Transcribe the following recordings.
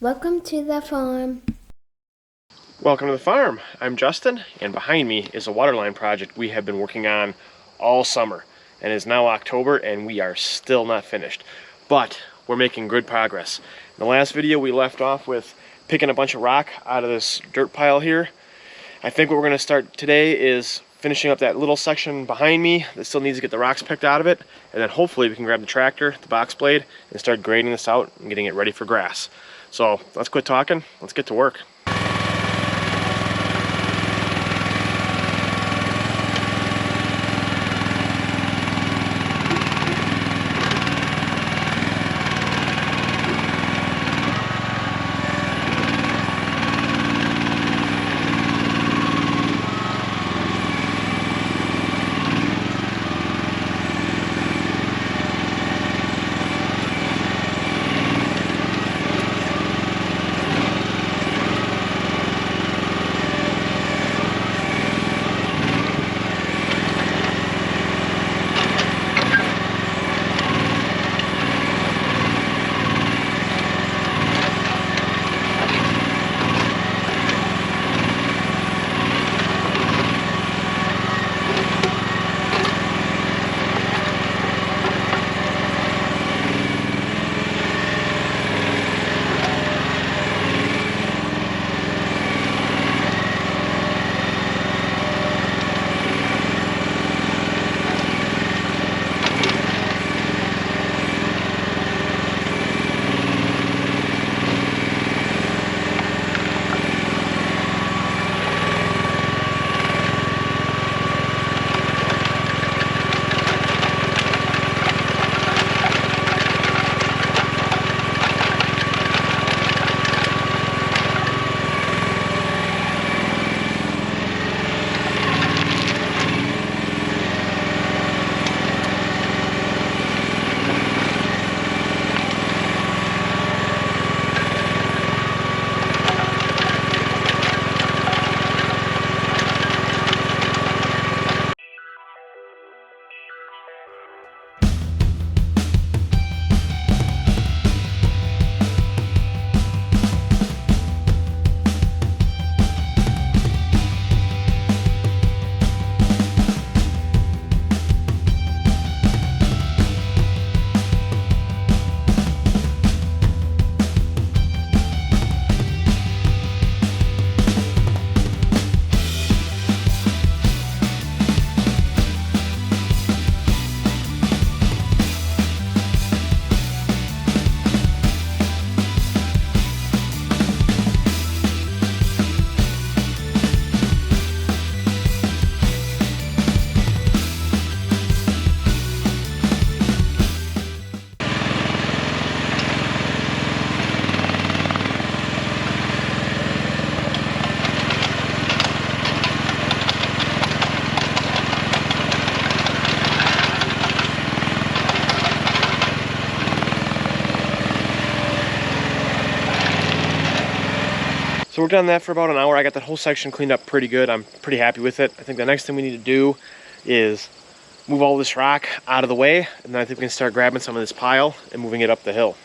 Welcome to the farm. Welcome to the farm. I'm Justin, and behind me is a waterline project we have been working on all summer. And it is now October, and we are still not finished. But we're making good progress. In the last video, we left off with picking a bunch of rock out of this dirt pile here. I think what we're going to start today is finishing up that little section behind me that still needs to get the rocks picked out of it. And then hopefully we can grab the tractor, the box blade, and start grading this out and getting it ready for grass. So let's quit talking. Let's get to work. So worked on that for about an hour. I got that whole section cleaned up pretty good. I'm pretty happy with it. I think the next thing we need to do is move all this rock out of the way, and then I think we can start grabbing some of this pile and moving it up the hill.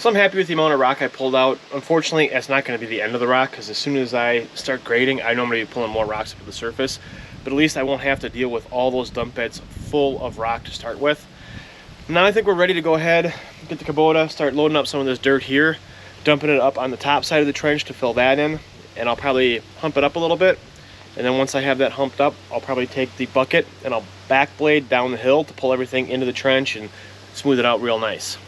So I'm happy with the amount of rock I pulled out. Unfortunately, it's not going to be the end of the rock, because as soon as I start grading, I know I'm going to be pulling more rocks up to the surface. But at least I won't have to deal with all those dump beds full of rock to start with. Now I think we're ready to go ahead, get the Kubota, start loading up some of this dirt here, dumping it up on the top side of the trench to fill that in, and I'll probably hump it up a little bit. And then once I have that humped up, I'll probably take the bucket and I'll back blade down the hill to pull everything into the trench and smooth it out real nice.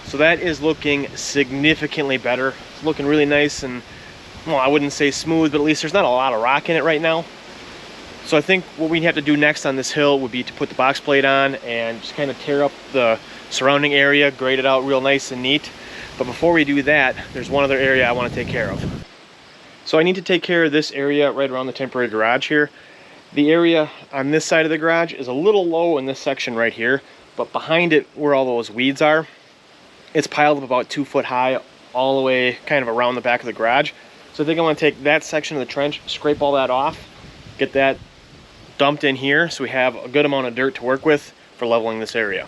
So that is looking significantly better. It's looking really nice and, well, I wouldn't say smooth, but at least there's not a lot of rock in it right now. So I think what we have to do next on this hill would be to put the box plate on and just kind of tear up the surrounding area, grade it out real nice and neat. But before we do that, there's one other area I want to take care of. So I need to take care of this area right around the temporary garage here. The area on this side of the garage is a little low in this section right here, but behind it where all those weeds are, it's piled up about 2 foot high all the way kind of around the back of the garage. So I think I want to take that section of the trench, scrape all that off, get that dumped in here so we have a good amount of dirt to work with for leveling this area.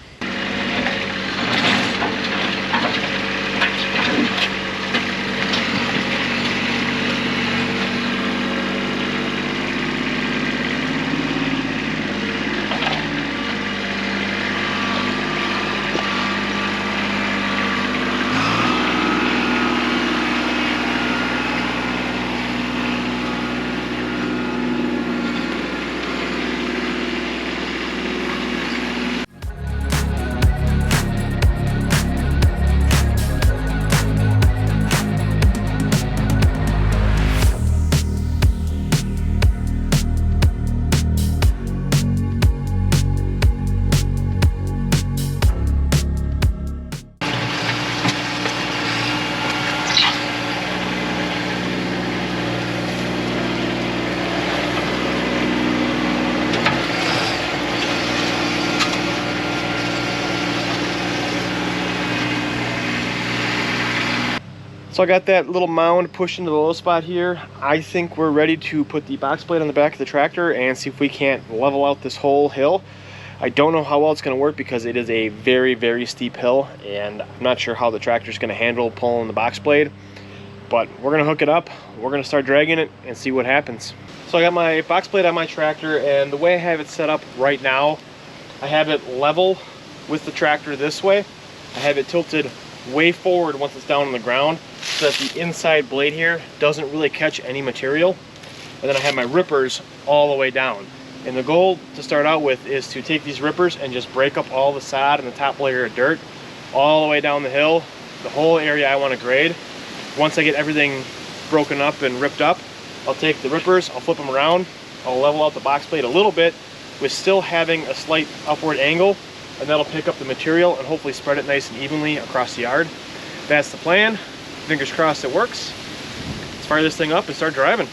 So I got that little mound pushed into the low spot here. I think we're ready to put the box plate on the back of the tractor and see if we can't level out this whole hill. I don't know how well it's going to work because it is a very, very steep hill, and I'm not sure how the tractor is going to handle pulling the box blade. But we're going to hook it up, we're going to start dragging it and see what happens. So I got my box plate on my tractor, and the way I have it set up right now, I have it level with the tractor this way. I have it tilted way forward once it's down on the ground so that the inside blade here doesn't really catch any material. And then I have my rippers all the way down. And the goal to start out with is to take these rippers and just break up all the sod and the top layer of dirt all the way down the hill, the whole area I want to grade. Once I get everything broken up and ripped up, I'll take the rippers, I'll flip them around, I'll level out the box plate a little bit with still having a slight upward angle, and that'll pick up the material and hopefully spread it nice and evenly across the yard. That's the plan. Fingers crossed it works. Let's fire this thing up and start driving.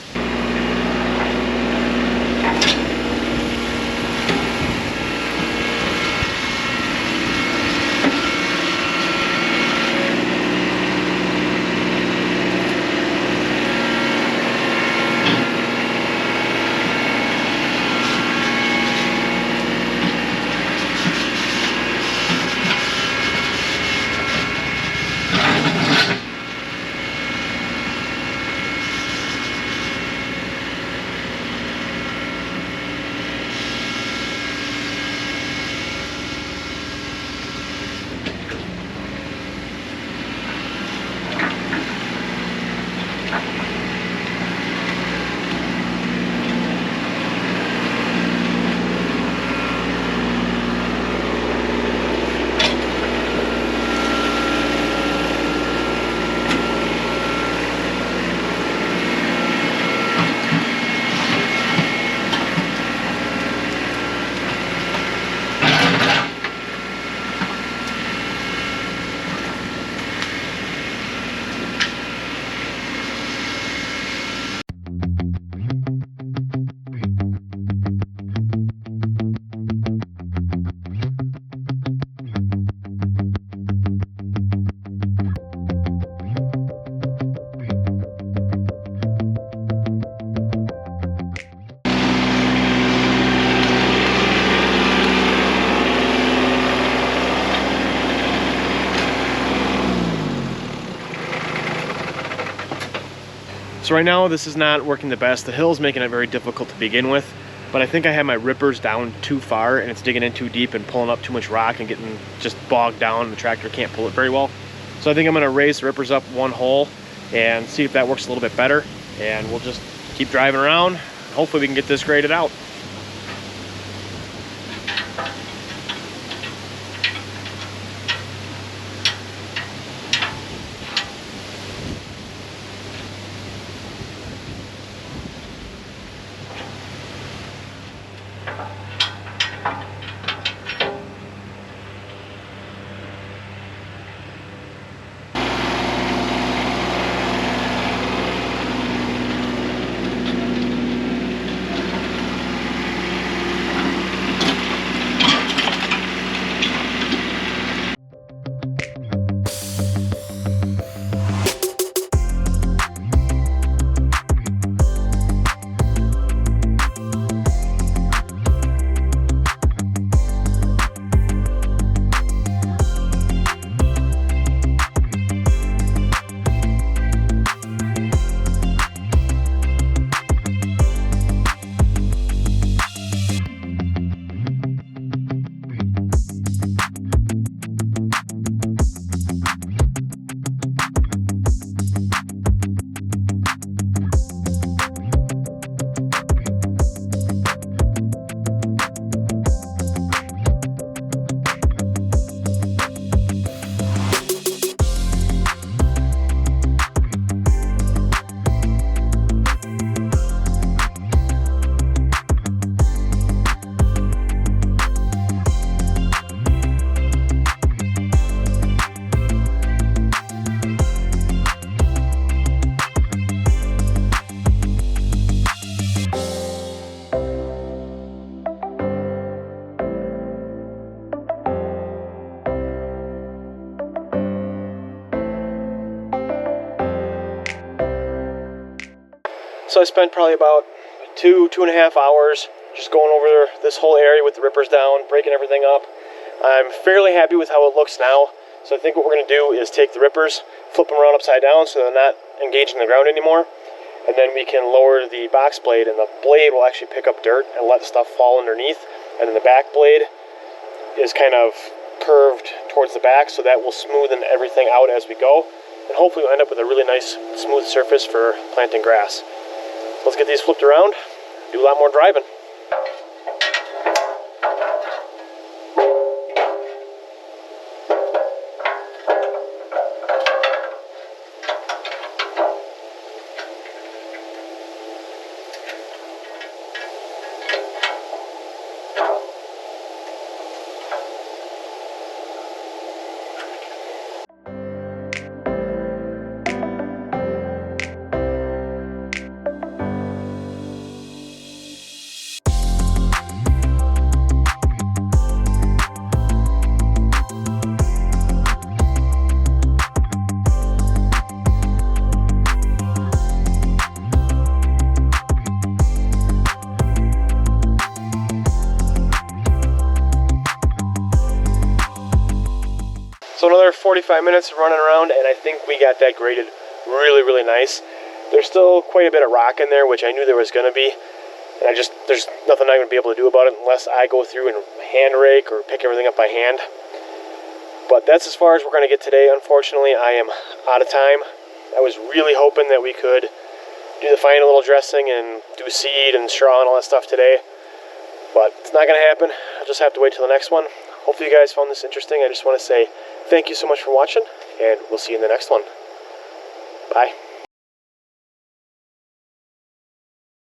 So right now this is not working the best. The hill's making it very difficult to begin with, but I think I have my rippers down too far and it's digging in too deep and pulling up too much rock and getting just bogged down. The tractor can't pull it very well. So I think I'm gonna raise the rippers up one hole and see if that works a little bit better. And we'll just keep driving around. Hopefully we can get this graded out. So I spent probably about 2.5 hours just going over this whole area with the rippers down, breaking everything up. I'm fairly happy with how it looks now. So I think what we're going to do is take the rippers, flip them around upside down so they're not engaging the ground anymore. And then we can lower the box blade, and the blade will actually pick up dirt and let stuff fall underneath. And then the back blade is kind of curved towards the back, so that will smoothen everything out as we go. And hopefully we'll end up with a really nice smooth surface for planting grass. Let's get these flipped around, do a lot more driving. So another 45 minutes of running around, and I think we got that graded really nice. There's still quite a bit of rock in there, which I knew there was going to be, and there's nothing I'm going to be able to do about it unless I go through and hand rake or pick everything up by hand. But that's as far as we're going to get today. Unfortunately, I am out of time. I was really hoping that we could do the final little dressing and do seed and straw and all that stuff today, but it's not going to happen. I'll just have to wait till the next one. Hopefully you guys found this interesting. I just want to say thank you so much for watching, and we'll see you in the next one. Bye.